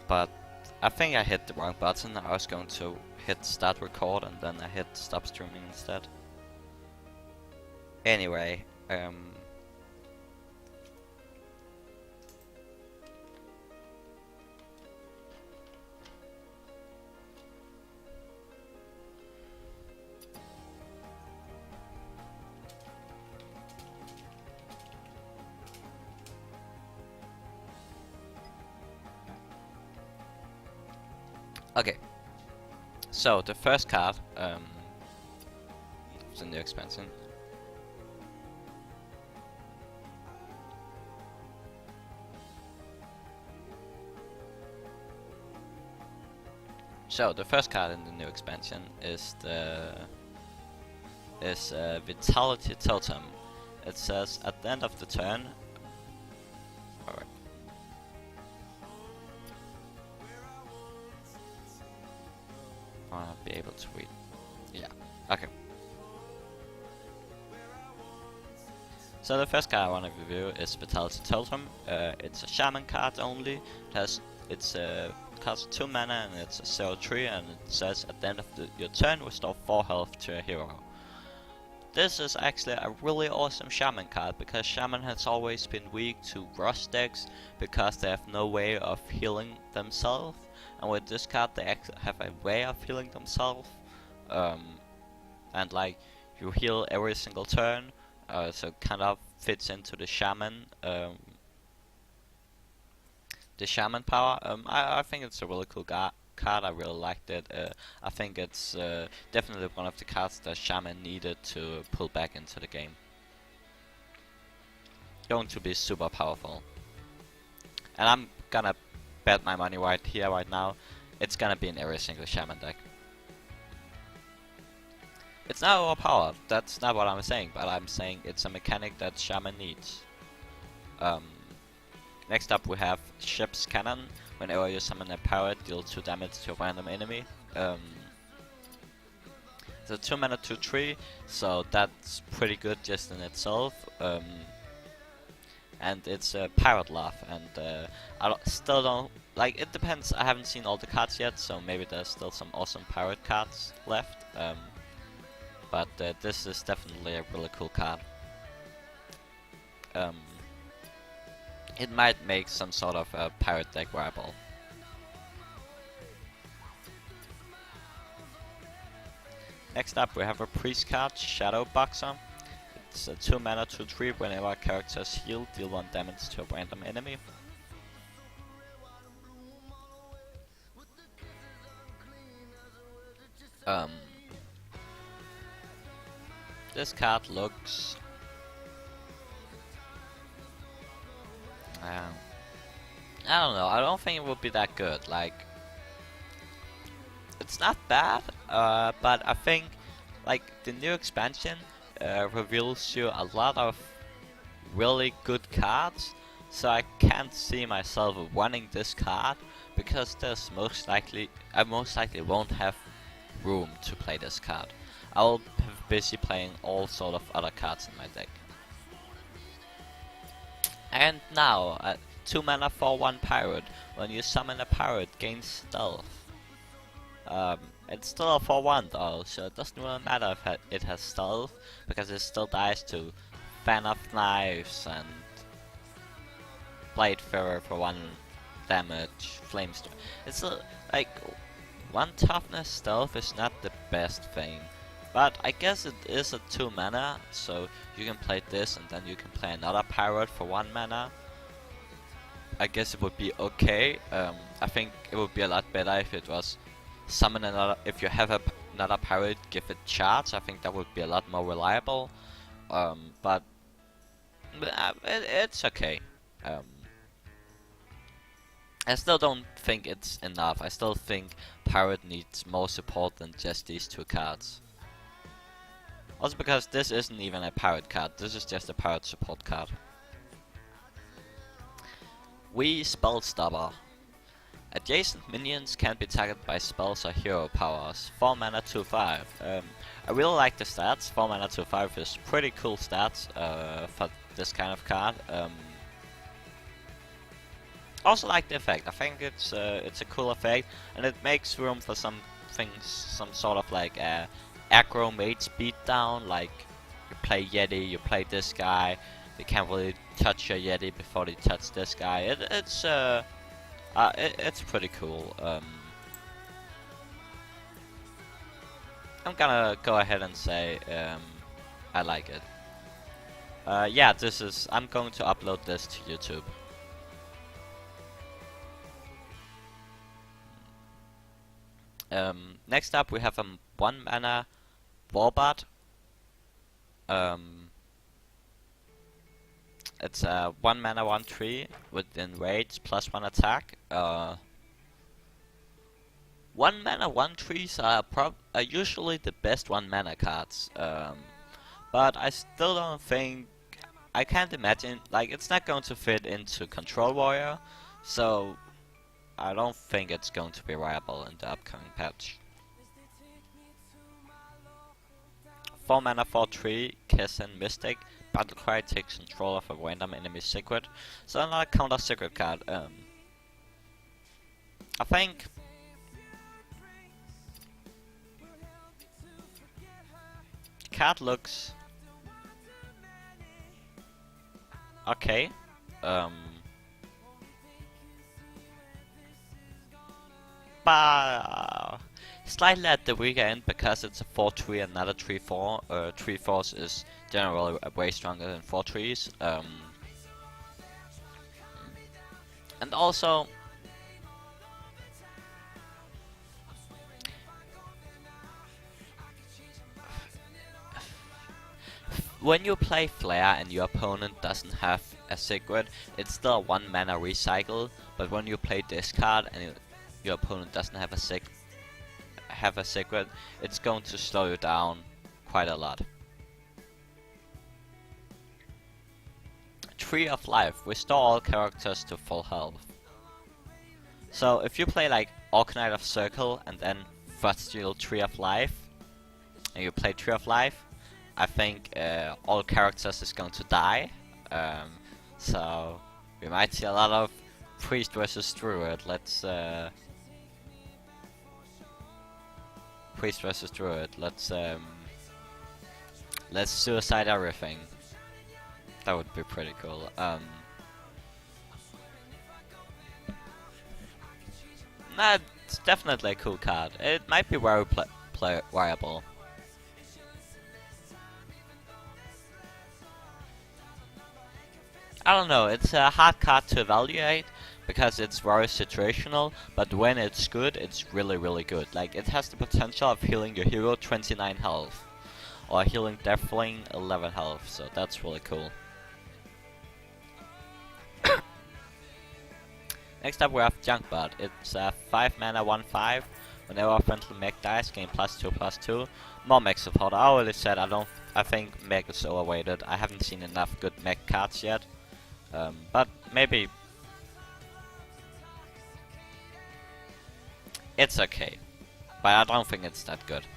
but I think I hit the wrong button. I was going to hit start record and then I hit stop streaming instead. Anyway, okay. So the first card, is a new expansion. So the first card in the new expansion is Vitality Totem. It says at the end of the turn. Alright. I'll be able to read. Yeah. Okay. So the first card I want to review is Vitality Totem. It's a shaman card only. It costs 2 mana and it's a 0/3, and it says at the end of your turn restore 4 health to a hero. This is actually a really awesome shaman card, because shaman has always been weak to rush decks because they have no way of healing themselves, and with this card they actually have a way of healing themselves, and like you heal every single turn, so it kind of fits into the shaman power. I think it's a really cool card. I really liked it. I think it's definitely one of the cards that shaman needed to pull back into the game. Going to be super powerful. And I'm gonna bet my money right here, right now, it's gonna be in every single shaman deck. It's not overpowered, that's not what I'm saying, but I'm saying it's a mechanic that shaman needs. Next up we have Ship's Cannon. Whenever you summon a pirate, deal 2 damage to a random enemy. It's a 2 mana 2/3, so that's pretty good just in itself. And it's a pirate laugh, and still don't like. It depends. I haven't seen all the cards yet, so maybe there's still some awesome pirate cards left. But this is definitely a really cool card. It might make some sort of a pirate deck viable. Next up we have a priest card, Shadow Boxer. It's a 2 mana 2/3. Whenever a character is healed, deal 1 damage to a random enemy. This card looks I don't know, I don't think it would be that good. Like, it's not bad, but I think like the new expansion reveals you a lot of really good cards, so I can't see myself running this card, because there's I most likely won't have room to play this card. I'll be busy playing all sort of other cards in my deck. And now, 2 mana for 1 pirate. When you summon a pirate, gain stealth. It's still a 4/1 though, so it doesn't really matter if it has stealth, because it still dies to Fan of Knives and Blade Feather for 1 damage, Flamestorm. It's like 1 toughness stealth is not the best thing, but I guess it is a 2 mana, so you can play this and then you can play another pirate for 1 mana. I guess it would be okay. I think it would be a lot better if it was summon another. If you have another pirate, give it charge. I think that would be a lot more reliable. But it's okay. I still don't think it's enough. I still think pirate needs more support than just these 2 cards. Also because this isn't even a pirate card. This is just a pirate support card. Spellstopper. Adjacent minions can't be targeted by spells or hero powers. 4 mana 2/5. I really like the stats. 4 mana 2/5 is pretty cool stats for this kind of card. Also like the effect. I think it's a cool effect, and it makes room for some things, some sort of like aggro mage beatdown. Like you play Yeti, you play this guy. You can't really touch your Yeti before they touch this guy. It's pretty cool. I'm gonna go ahead and say I like it. Yeah, I'm going to upload this to YouTube. Next up we have a 1 mana Warbot. It's a 1 mana 1/3 with enrage plus 1 attack. 1 mana 1/3s are usually the best 1 mana cards. But I still don't think, I can't imagine, like it's not going to fit into Control Warrior, so I don't think it's going to be viable in the upcoming patch. 4 mana 4/3, Kessin Mystic. Battlecry takes control of a random enemy secret. So another counter secret card. I think the card looks okay. But slightly at the weaker end because it's a 4/3 and not a 3/4. 3/4s is generally way stronger than 4/3s. And also, when you play Flare and your opponent doesn't have a secret, it's still a 1 mana recycle. But when you play this card and your opponent doesn't have a secret, it's going to slow you down quite a lot. Tree of Life. Restore all characters to full health. So if you play like Orc Knight of Circle and then first steal Tree of Life, and you play Tree of Life, I think all characters is going to die. So we might see a lot of Priest versus Druid. Priest versus Druid. Let's suicide everything. That would be pretty cool. Nah, it's definitely a cool card. It might be very playable. I don't know, it's a hard card to evaluate because it's very situational, but when it's good, it's really really good. Like, it has the potential of healing your hero 29 health, or healing Deathling 11 health, so that's really cool. Next up we have Junkbot. It's a 5 mana 1/5. Whenever a friendly mech dies, gain +2/+2. More mech support. I already said I think mech is overrated. I haven't seen enough good mech cards yet. But maybe it's okay. But I don't think it's that good.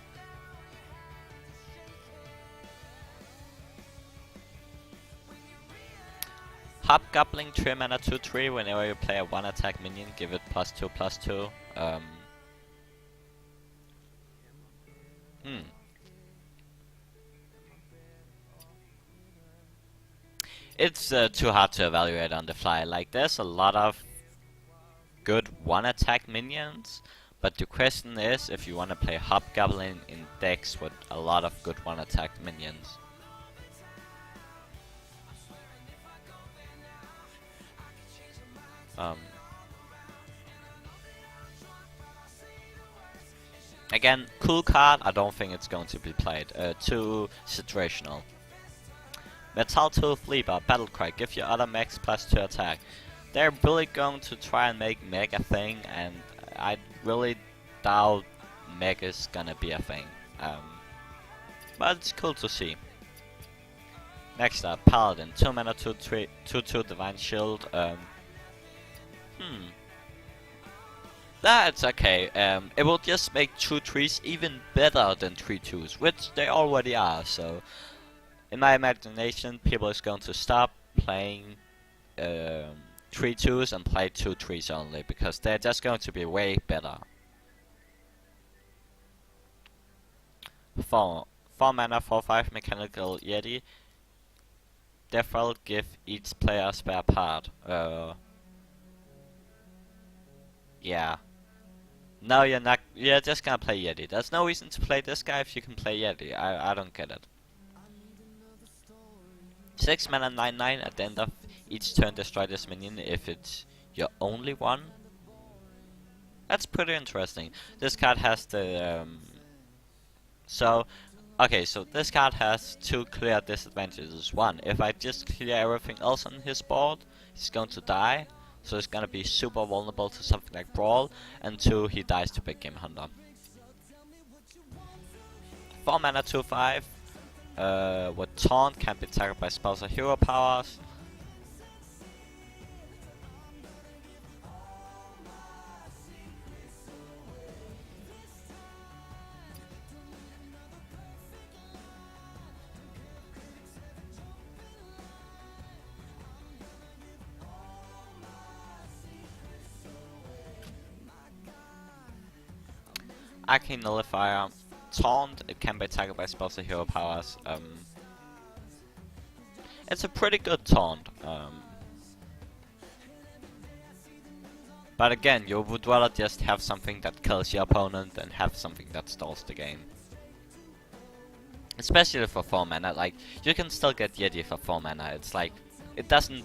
Hobgoblin 3 mana 2/3. Whenever you play a 1 attack minion, give it +2/+2. It's too hard to evaluate on the fly. Like, there's a lot of good 1 attack minions, but the question is if you want to play Hobgoblin in decks with a lot of good 1 attack minions. Again, cool card, I don't think it's going to be played. Too situational. Metal Tooth Leaper, Battlecry, give your other mechs +2 attack. They're really going to try and make mech a thing, and I really doubt mech is gonna be a thing. But it's cool to see. Next up, Paladin, 2 mana 2/2 Divine Shield. That's okay. It will just make 2/3s even better than 3/2s, which they already are, so in my imagination, people is going to stop playing 3/2s and play 2/3s only, because they're just going to be way better. 4 mana 4/5 Mechanical Yeti. Default give each player a spare part. Yeah. No, you're not. You're just gonna play Yeti. There's no reason to play this guy if you can play Yeti. I don't get it. 6 mana 9/9 at the end of each turn. Destroy this minion if it's your only one. That's pretty interesting. This card has the okay, so this card has two clear disadvantages. One, if I just clear everything else on his board, he's going to die. So he's gonna be super vulnerable to something like Brawl. And two, he dies to Big Game Hunter. 4 mana 2/5. With Taunt can be targeted by spells or hero powers. Arcane Nullifier, Taunt, it can be targeted by spells or hero powers. It's a pretty good taunt. But again, you would rather just have something that kills your opponent than have something that stalls the game. Especially for 4 mana, like, you can still get Yeti for 4 mana. It's like, it doesn't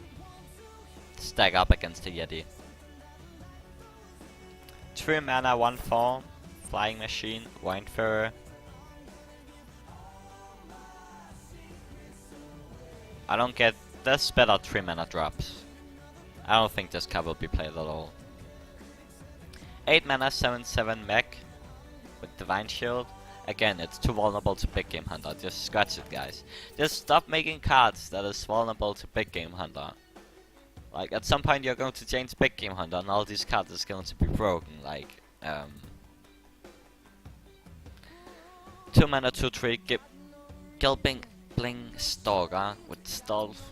stack up against the Yeti. 3 mana 1/4. Flying Machine, Windfarer. I don't get this better 3 mana drops. I don't think this card will be played at all. 8 mana 7/7 Mech with Divine Shield. Again, it's too vulnerable to Big Game Hunter. Just scratch it, guys. Just stop making cards that is vulnerable to Big Game Hunter. Like, at some point you're going to change Big Game Hunter and all these cards is going to be broken. Like, 2 mana 2/3 Gilbing Bling Stalker with Stealth.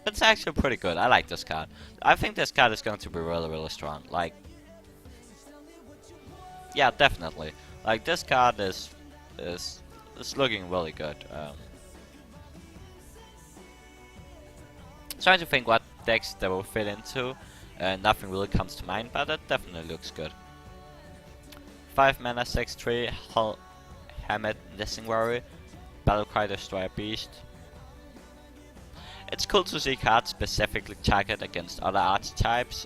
It's actually pretty good. I like this card. I think this card is going to be really strong. Like, yeah, definitely. Like, this card is looking really good. Trying to think what decks they will fit into. Nothing really comes to mind, but it definitely looks good. 5 mana 6/3 Hamed Nissingwari, Battlecry Destroy Beast. It's cool to see cards specifically target against other archetypes,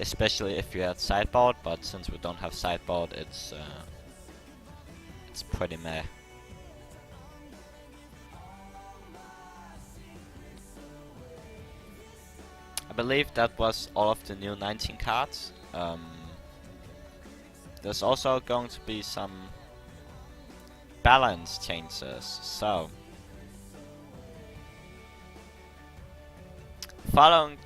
especially if you had sideboard, but since we don't have sideboard, it's pretty meh. I believe that was all of the new 19 cards. There's also going to be some balance changes, so the following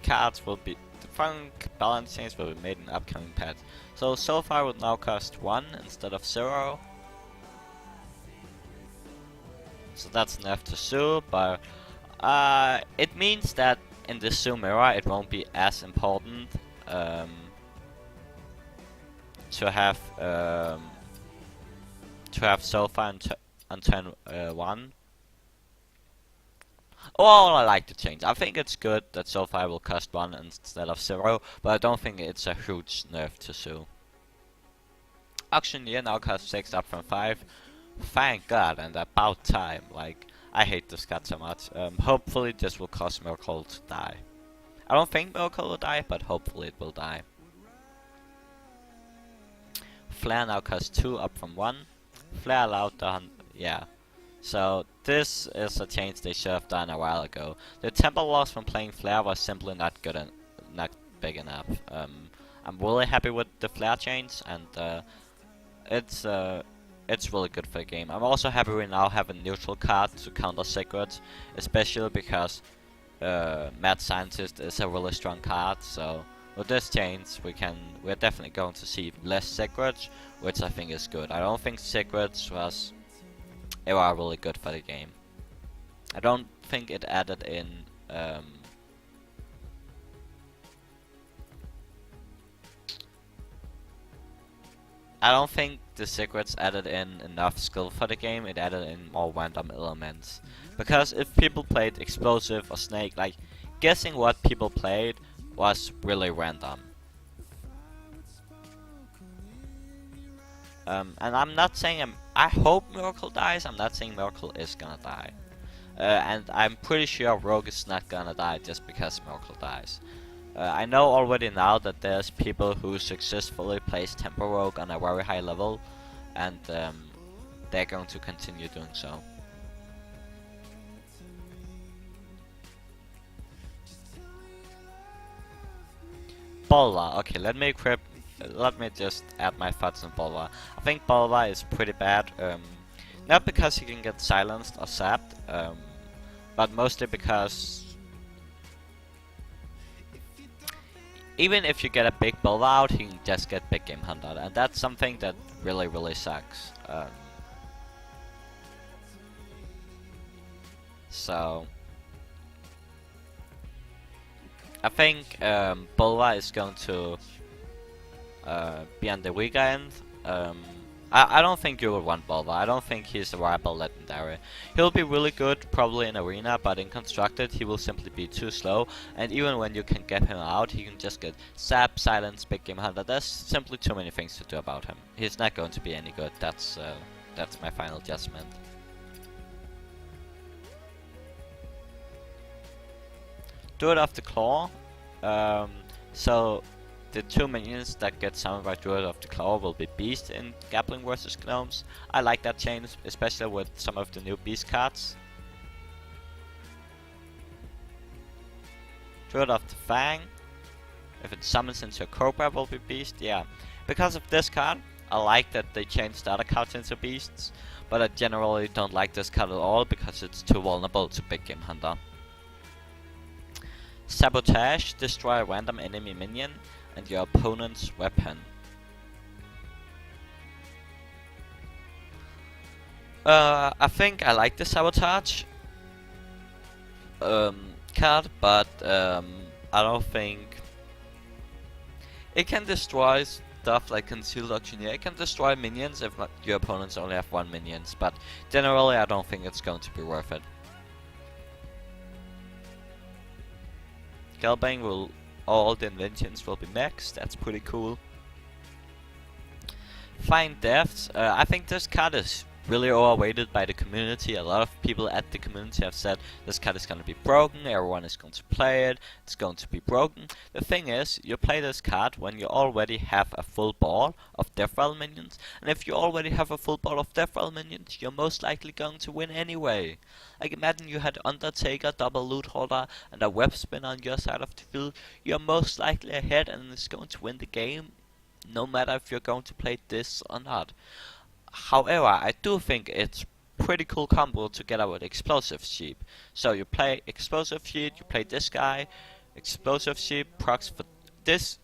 balance changes will be made in upcoming patch. So far would now cost 1 instead of 0. So that's enough to sue, but it means that in the Sue mirror it won't be as important to have Sofa on turn 1. Oh, I like the change. I think it's good that Sofa will cost 1 instead of 0, but I don't think it's a huge nerf to Sue. Auctioneer now costs 6 up from 5. Thank God, and about time. Like, I hate this card so much. Hopefully this will cause Miracle to die. I don't think Miracle will die, but hopefully it will die. Flare now costs 2 up from 1. Flare allowed the yeah. So this is a change they should have done a while ago. The tempo loss from playing Flare was simply not big enough. I'm really happy with the Flare change, and it's really good for the game. I'm also happy we now have a neutral card to counter Secrets, especially because Mad Scientist is a really strong card. So with this change, we're definitely going to see less Secrets, which I think is good. I don't think Secrets was ever really good for the game. I don't think it added in I don't think the secrets added in enough skill for the game. It added in more random elements. Because if people played explosive or snake, like guessing what people played was really random. And I'm not saying I hope Miracle dies. I'm not saying Miracle is gonna die. And I'm pretty sure Rogue is not gonna die just because Miracle dies. I know already now that there's people who successfully plays Tempo Rogue on a very high level, and they're going to continue doing so. Bolva, okay, let me just add my thoughts on Bolva. I think Bolva is pretty bad, not because he can get silenced or sapped, but mostly because even if you get a big Bolva out, he can just get big game hunted, and that's something that really sucks. So I think Bolva is going to be on the weak end. I don't think you will want Bolva. I don't think he's a viable legendary. He'll be really good probably in arena, but in constructed he will simply be too slow, and even when you can get him out, he can just get sap, silence, big game hunter. There's simply too many things to do about him. He's not going to be any good. That's my final judgment. Druid of the Claw. So the two minions that get summoned by Druid of the Claw will be Beast in Gambling vs Gnomes. I like that change, especially with some of the new Beast cards. Druid of the Fang. If it summons into a Cobra, will be Beast. Yeah, because of this card, I like that they changed the other cards into Beasts, but I generally don't like this card at all because it's too vulnerable to Big Game Hunter. Sabotage, destroy a random enemy minion and your opponent's weapon. I think I like the Sabotage card, but I don't think it can destroy stuff like Concealed Auctioneer. It can destroy minions if your opponents only have one minions, but generally I don't think it's going to be worth it. Galbang will, all the inventions will be maxed. That's pretty cool. Find Deaths. I think this card is really overrated by the community. A lot of people at the community have said this card is going to be broken, everyone is going to play it, it's going to be broken. The thing is, you play this card when you already have a full ball of Death Rattle minions, and if you already have a full ball of Death Rattle minions, you're most likely going to win anyway. Like imagine you had Undertaker, double loot holder, and a web spin on your side of the field, you're most likely ahead and is going to win the game, no matter if you're going to play this or not. However, I do think it's pretty cool combo together with Explosive Sheep. So you play Explosive Sheep, you play this guy, Explosive Sheep procs for this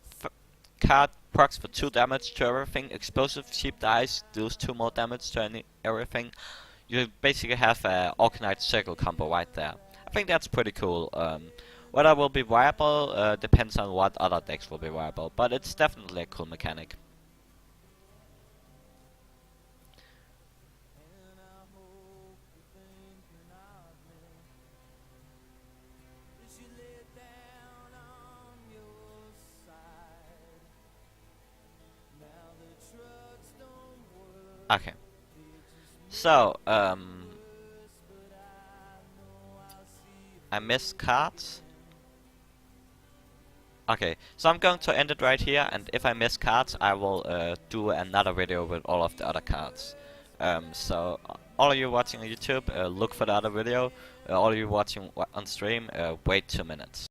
card, procs for 2 damage to everything, Explosive Sheep dies, deals 2 more damage to everything. You basically have a Organized Circle combo right there. I think that's pretty cool. Whether it will be viable depends on what other decks will be viable, but it's definitely a cool mechanic. Okay. So, I missed cards. Okay, so I'm going to end it right here, and if I miss cards, I will do another video with all of the other cards. So, all of you watching on YouTube, look for the other video. All of you watching on stream, wait 2 minutes.